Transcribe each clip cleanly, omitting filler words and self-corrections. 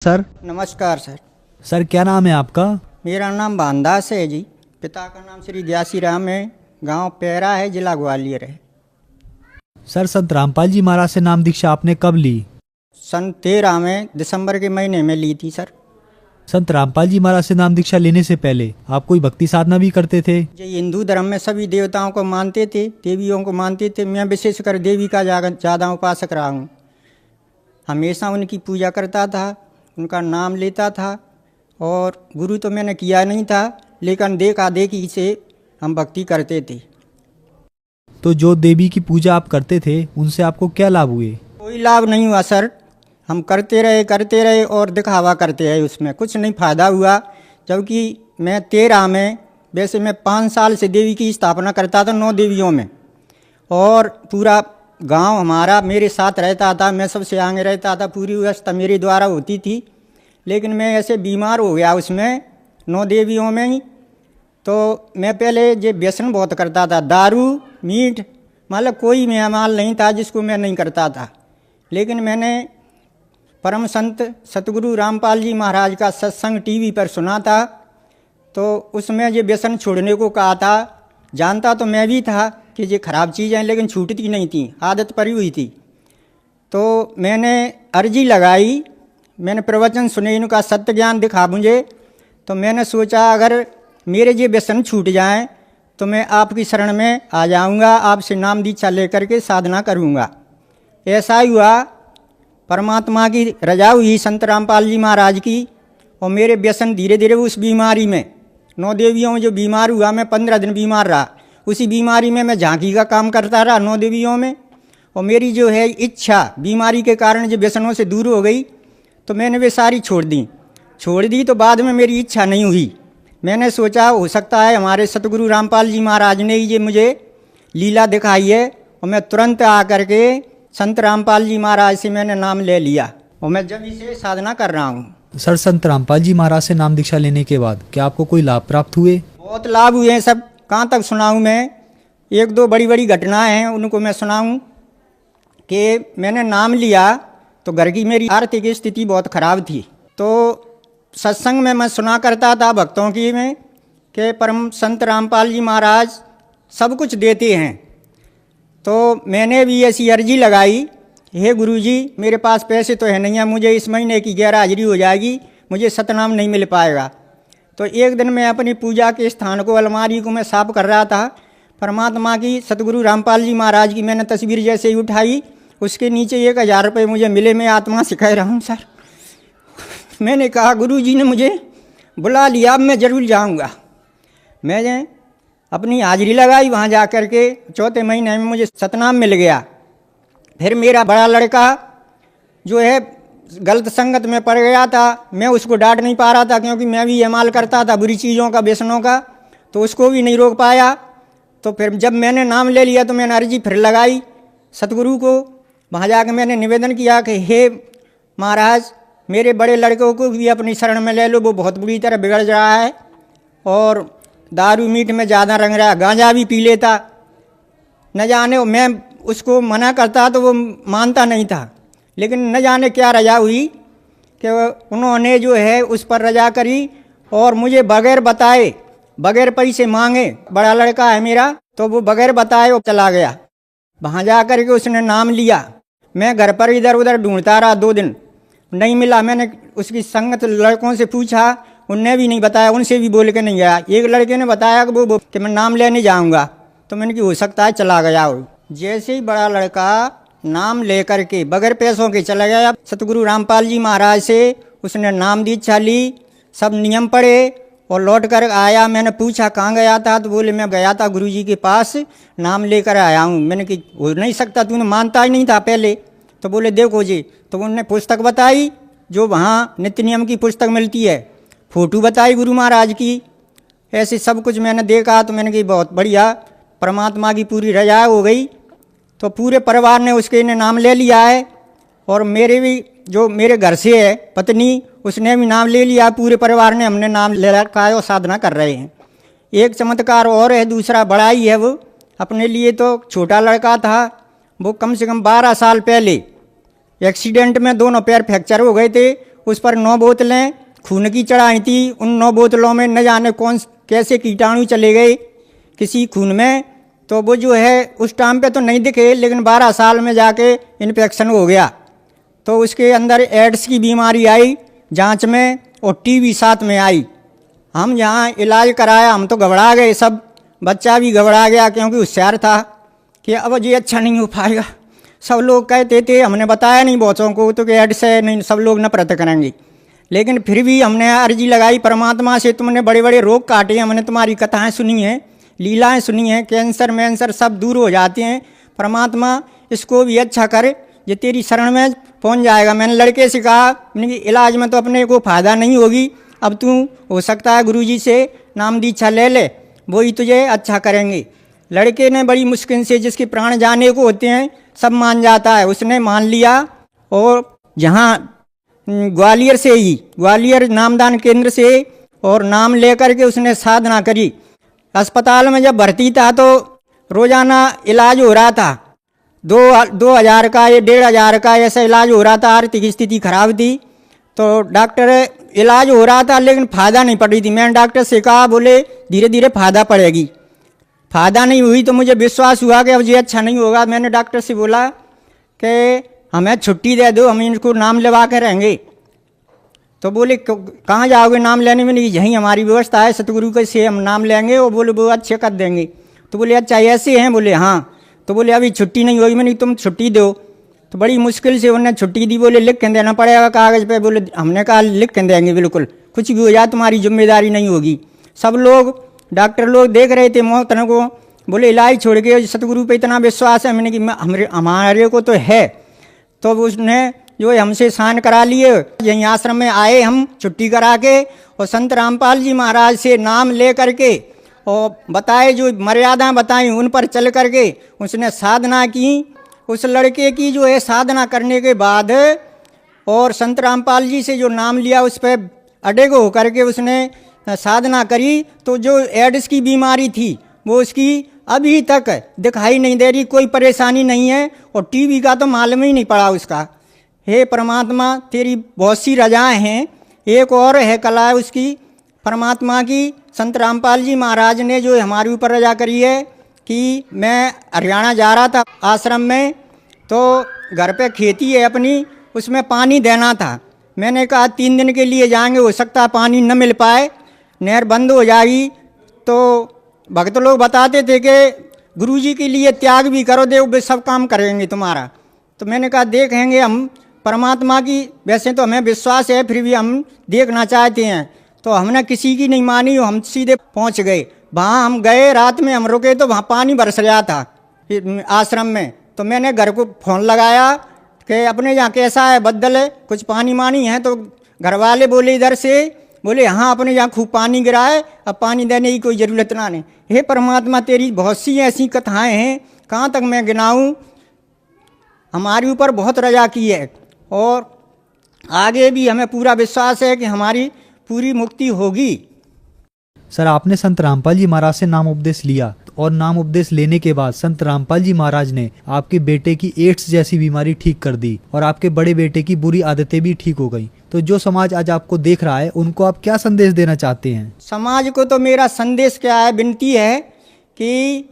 Sir. नमस्कार sir. Sir क्या नाम है आपका? मेरा नाम भानदास है जी। पिता का नाम श्री दयासी राम है। गांव पैरा है, जिला ग्वालियर है। सर संत रामपाल जी महाराज से नाम दीक्षा आपने कब ली? सन 13 में दिसंबर के महीने में ली थी सर। संत रामपाल जी महाराज से नाम दीक्षा लेने से पहले आप कोई भक्ति साधना भी करते थे? ये हिंदू धर्म में सभी देवताओं को मानते थे, देवियों को मानते थे। मैं विशेषकर देवी का ज़्यादा उपासक रहा हूँ। हमेशा उनकी पूजा करता था, उनका नाम लेता था। और गुरु तो मैंने किया नहीं था, लेकिन देखा देखी से हम भक्ति करते थे। तो जो देवी की पूजा आप करते थे उनसे आपको क्या लाभ हुए? कोई लाभ नहीं हुआ सर। हम करते रहे और दिखावा करते रहे, उसमें कुछ नहीं फ़ायदा हुआ। जबकि मैं 13 में, वैसे मैं 5 साल से देवी की स्थापना करता था 9 देवियों में। और पूरा गांव हमारा मेरे साथ रहता था, मैं सबसे आगे रहता था, पूरी व्यवस्था मेरे द्वारा होती थी। लेकिन मैं ऐसे बीमार हो गया उसमें 9 देवियों में ही। तो मैं पहले ये व्यसन बहुत करता था, दारू मीठ, मतलब कोई मेहमान नहीं था जिसको मैं नहीं करता था। लेकिन मैंने परम संत सतगुरु रामपाल जी महाराज का सत्संग टीवी पर सुना था। तो उसमें ये व्यसन छोड़ने को कहा था। जानता तो मैं भी था कि ये खराब चीज़ है, लेकिन छूटती नहीं थी, आदत पड़ी हुई थी। तो मैंने अर्जी लगाई, मैंने प्रवचन सुने, इनका सत्य ज्ञान दिखा मुझे। तो मैंने सोचा अगर मेरे ये व्यसन छूट जाएं तो मैं आपकी शरण में आ जाऊंगा, आपसे नाम दीक्षा लेकर के साधना करूंगा। ऐसा ही हुआ। परमात्मा की रजा हुई संत रामपाल जी महाराज की। और मेरे व्यसन धीरे धीरे उस बीमारी में, 9 देवियों में जो बीमार हुआ, मैं 15 दिन बीमार रहा। उसी बीमारी में मैं झांकी का काम करता रहा 9 देवियों में। और मेरी जो है इच्छा बीमारी के कारण जो व्यसनों से दूर हो गई, तो मैंने वे सारी छोड़ दी। तो बाद में मेरी इच्छा नहीं हुई। मैंने सोचा हो सकता है हमारे सतगुरु रामपाल जी महाराज ने ये मुझे लीला दिखाई है। और मैं तुरंत आकर के संत रामपाल जी महाराज से मैंने नाम ले लिया और मैं जब इसे साधना कर रहा हूँ। सर संत रामपाल जी महाराज से नाम दीक्षा लेने के बाद क्या आपको कोई लाभ प्राप्त हुए? बहुत लाभ हुए हैं। सब कहाँ तक सुनाऊँ मैं? 1-2 बड़ी घटनाएं हैं, उनको मैं सुनाऊँ। कि मैंने नाम लिया तो घर की मेरी आर्थिक स्थिति बहुत खराब थी। तो सत्संग में मैं सुना करता था भक्तों की में कि परम संत रामपाल जी महाराज सब कुछ देते हैं। तो मैंने भी ऐसी अर्जी लगाई, हे गुरुजी मेरे पास पैसे तो है नहीं है, मुझे इस महीने की गैर हाजिरी हो जाएगी, मुझे सतनाम नहीं मिल पाएगा। तो एक दिन मैं अपनी पूजा के स्थान को, अलमारी को मैं साफ कर रहा था। परमात्मा की सतगुरु रामपाल जी महाराज की मैंने तस्वीर जैसे ही उठाई, उसके नीचे 1000 रुपये मुझे मिले। मैं आत्मा से कह रहा हूँ सर, मैंने कहा गुरुजी ने मुझे बुला लिया, अब मैं ज़रूर जाऊँगा। मैंने अपनी हाजिरी लगाई, वहाँ जा कर के 4थे महीने में मुझे सतनाम मिल गया। फिर मेरा बड़ा लड़का जो है गलत संगत में पड़ गया था। मैं उसको डांट नहीं पा रहा था, क्योंकि मैं भी इस्तेमाल करता था बुरी चीज़ों का, व्यसनों का। तो उसको भी नहीं रोक पाया। तो फिर जब मैंने नाम ले लिया तो मैंने अर्जी फिर लगाई सतगुरु को। वहाँ जाकर मैंने निवेदन किया कि हे महाराज, मेरे बड़े लड़कों को भी अपनी शरण में ले लो, वो बहुत बुरी तरह बिगड़ रहा है और दारू मीट में ज़्यादा रंग रहा, गांजा भी पी लेता। न जाने मैं उसको मना करता तो वो मानता नहीं था। लेकिन न जाने क्या रजा हुई कि उन्होंने जो है उस पर रजा करी और मुझे बगैर बताए, बगैर पैसे मांगे, बड़ा लड़का है मेरा, तो वो बगैर बताए वो चला गया। वहाँ जा कर के उसने नाम लिया। मैं घर पर इधर उधर ढूंढता रहा, 2 दिन नहीं मिला। मैंने उसकी संगत लड़कों से पूछा, उनने भी नहीं बताया, उनसे भी बोल के नहीं गया। एक लड़के ने बताया कि वो कि मैं नाम लेने जाऊंगा। तो मैंने कि हो सकता है चला गया हो। जैसे ही बड़ा लड़का नाम लेकर के बगैर पैसों के चला गया सतगुरु रामपाल जी महाराज से, उसने नाम दीक्षा ली, सब नियम पढ़े और लौट कर आया। मैंने पूछा कहाँ गया था? तो बोले मैं गया था गुरुजी के पास, नाम लेकर आया हूँ। मैंने कि हो नहीं सकता, तूने मानता ही नहीं था पहले। तो बोले देखो जी। तो उन्होंने पुस्तक बताई, जो वहाँ नित्य नियम की पुस्तक मिलती है, फ़ोटो बताई गुरु महाराज की। ऐसे सब कुछ मैंने देखा। तो मैंने कही बहुत बढ़िया, परमात्मा की पूरी रजा हो गई। तो पूरे परिवार ने उसके ने नाम ले लिया है। और मेरे भी जो मेरे घर से है पत्नी, उसने भी नाम ले लिया। पूरे परिवार ने हमने नाम ले रखा है और साधना कर रहे हैं। एक चमत्कार और है, दूसरा बड़ा ही है। वो अपने लिए तो छोटा लड़का था, वो कम से कम 12 साल पहले एक्सीडेंट में दोनों पैर फ्रैक्चर हो गए थे। उस पर 9 बोतलें खून की चढ़ाई थी। उन 9 बोतलों में न जाने कौन कैसे कीटाणु चले गए किसी खून में, तो वो जो है उस टाइम पे तो नहीं दिखे, लेकिन 12 साल में जाके इन्फेक्शन हो गया। तो उसके अंदर एड्स की बीमारी आई जांच में, और टीबी साथ में आई। हम यहाँ इलाज कराया, हम तो घबरा गए सब, बच्चा भी घबरा गया क्योंकि होशियार था कि अब ये अच्छा नहीं हो पाएगा। सब लोग कहते थे, हमने बताया नहीं बच्चों को तो कि एड्स है, नहीं सब लोग नफरत करेंगे। लेकिन फिर भी हमने अर्जी लगाई परमात्मा से, तुमने बड़े बड़े रोग काटे, हमने तुम्हारी कथाएं सुनी हैं, लीलाएं सुनी हैं, कैंसर मैंसर सब दूर हो जाते हैं। परमात्मा इसको भी अच्छा कर, ये तेरी शरण में पहुंच जाएगा। मैंने लड़के से कहा, मैंने कि इलाज में तो अपने को फ़ायदा नहीं होगी, अब तू हो सकता है गुरुजी से नाम दीक्षा ले ले, वो ही तुझे अच्छा करेंगे। लड़के ने बड़ी मुश्किल से, जिसके प्राण जाने को होते हैं सब मान जाता है, उसने मान लिया। और जहाँ ग्वालियर से ही, ग्वालियर नामदान केंद्र से, और नाम लेकर के उसने साधना करी। अस्पताल में जब भर्ती था तो रोजाना इलाज हो रहा था, 2,000 का या 1,500 का ऐसा इलाज हो रहा था। आर्थिक स्थिति खराब थी तो डॉक्टर इलाज हो रहा था लेकिन फ़ायदा नहीं पड़ रही थी। मैंने डॉक्टर से कहा, बोले धीरे धीरे फ़ायदा पड़ेगी। फ़ायदा नहीं हुई तो मुझे विश्वास हुआ कि अब ये अच्छा नहीं होगा। मैंने डॉक्टर से बोला कि हमें छुट्टी दे दो, हम इनको नाम लेवा के रहेंगे। तो बोले कहाँ जाओगे नाम लेने में? नहीं, यहीं हमारी व्यवस्था है, सतगुरु के से हम नाम लेंगे। और बोले वो अच्छे कर देंगे। तो बोले अच्छा ऐसे हैं? बोले हाँ। तो बोले अभी छुट्टी नहीं होगी। मैंने तुम छुट्टी दो। तो बड़ी मुश्किल से उन्होंने छुट्टी दी। बोले लिख के देना पड़ेगा कागज़ पे। बोले हमने कहा लिख के देंगे, बिल्कुल कुछ भी हो जाए तुम्हारी जिम्मेदारी नहीं होगी। सब लोग डॉक्टर लोग देख रहे थे मोहतन को। बोले इलाज छोड़ के सतगुरु पे इतना विश्वास है। मैंने कि हमारे को तो है। तो उसने जो है हमसे स्नान करा लिए, यहीं आश्रम में आए हम छुट्टी करा के, और संत रामपाल जी महाराज से नाम ले करके और बताए जो मर्यादाएं बताई उन पर चल करके उसने साधना की। उस लड़के की जो है साधना करने के बाद और संत रामपाल जी से जो नाम लिया उस पर अडेग होकर के उसने साधना करी, तो जो एड्स की बीमारी थी वो उसकी अभी तक दिखाई नहीं दे रही, कोई परेशानी नहीं है। और टीबी का तो मालूम ही नहीं पड़ा उसका। हे परमात्मा तेरी बहुत सी रजाएँ हैं, एक और है कला उसकी परमात्मा की। संत रामपाल जी महाराज ने जो हमारे ऊपर रजा करी है कि मैं हरियाणा जा रहा था आश्रम में, तो घर पे खेती है अपनी, उसमें पानी देना था। मैंने कहा 3 दिन के लिए जाएंगे, हो सकता है पानी न मिल पाए, नहर बंद हो जाएगी। तो भक्त लोग बताते थे कि गुरुजी के लिए त्याग भी करो, देव सब काम करेंगे तुम्हारा। तो मैंने कहा देखेंगे हम परमात्मा की, वैसे तो हमें विश्वास है फिर भी हम देखना चाहते हैं। तो हमने किसी की नहीं मानी, हम सीधे पहुंच गए। वहाँ हम गए, रात में हम रुके तो वहाँ पानी बरस रहा था आश्रम में। तो मैंने घर को फ़ोन लगाया कि अपने यहाँ कैसा है, बदल है, कुछ पानी मानी है? तो घर वाले बोले इधर से, बोले हाँ अपने यहाँ खूब पानी गिरा है, अब पानी देने की कोई ज़रूरत ना नहीं। हे परमात्मा तेरी बहुत सी ऐसी कथाएँ हैं, कहाँ तक मैं गिनाऊँ। हमारे ऊपर बहुत रजा की है और आगे भी हमें पूरा विश्वास है कि हमारी पूरी मुक्ति होगी। सर आपने संत रामपाल जी महाराज से नाम उपदेश लिया और नाम उपदेश लेने के बाद संत रामपाल जी महाराज ने आपके बेटे की एड्स जैसी बीमारी ठीक कर दी और आपके बड़े बेटे की बुरी आदतें भी ठीक हो गई। तो जो समाज आज आपको देख रहा है उनको आप क्या संदेश देना चाहते हैं? समाज को तो मेरा संदेश क्या है, विनती है कि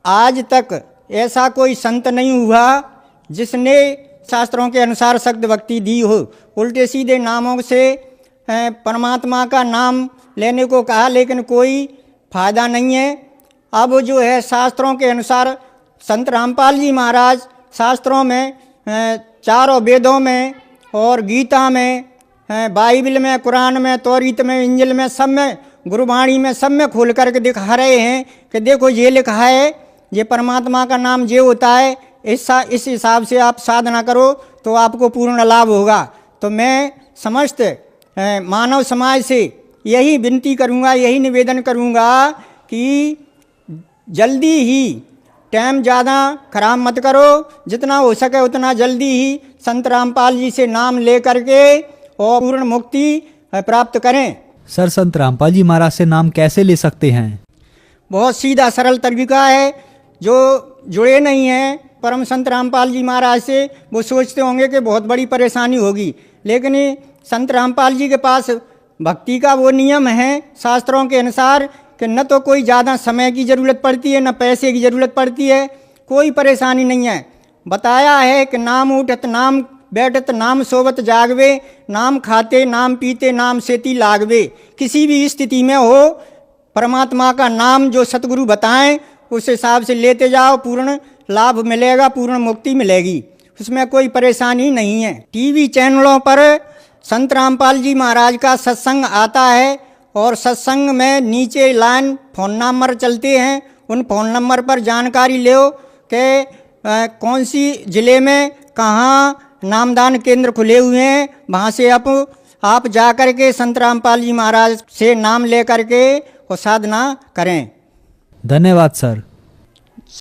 आज तक ऐसा कोई संत नहीं हुआ जिसने शास्त्रों के अनुसार सख्त भक्ति दी हो। उल्टे सीधे नामों से परमात्मा का नाम लेने को कहा लेकिन कोई फायदा नहीं है। अब जो है शास्त्रों के अनुसार संत रामपाल जी महाराज शास्त्रों में, चारों वेदों में और गीता में, बाइबल में, कुरान में, तौरीत में, इंजिल में, सब में, गुरुवाणी में, सब में खोल करके दिखा रहे हैं कि देखो ये लिखा है, ये परमात्मा का नाम ये होता है, इस हिसाब से आप साधना करो तो आपको पूर्ण लाभ होगा। तो मैं समस्त मानव समाज से यही विनती करूँगा, यही निवेदन करूँगा कि जल्दी ही, टाइम ज़्यादा खराब मत करो, जितना हो सके उतना जल्दी ही संत रामपाल जी से नाम ले करके और पूर्ण मुक्ति प्राप्त करें। सर संत रामपाल जी महाराज से नाम कैसे ले सकते हैं? बहुत सीधा सरल तरीका है। जो जुड़े नहीं हैं परम संत रामपाल जी महाराज से वो सोचते होंगे कि बहुत बड़ी परेशानी होगी, लेकिन संत रामपाल जी के पास भक्ति का वो नियम है शास्त्रों के अनुसार कि न तो कोई ज़्यादा समय की ज़रूरत पड़ती है, न पैसे की ज़रूरत पड़ती है, कोई परेशानी नहीं है। बताया है कि नाम उठत नाम बैठत नाम सोवत जागवे, नाम खाते नाम पीते नाम सेती लागवे। किसी भी स्थिति में हो, परमात्मा का नाम जो सतगुरु बताएं उस हिसाब से लेते जाओ, पूर्ण लाभ मिलेगा, पूर्ण मुक्ति मिलेगी, उसमें कोई परेशानी नहीं है। टीवी चैनलों पर संत रामपाल जी महाराज का सत्संग आता है और सत्संग में नीचे लाइन फ़ोन नंबर चलते हैं, उन फ़ोन नंबर पर जानकारी लो कि कौन सी ज़िले में कहाँ नामदान केंद्र खुले हुए हैं, वहाँ से आप जा कर के संत रामपाल जी महाराज से नाम ले कर के और साधना करें। धन्यवाद सर।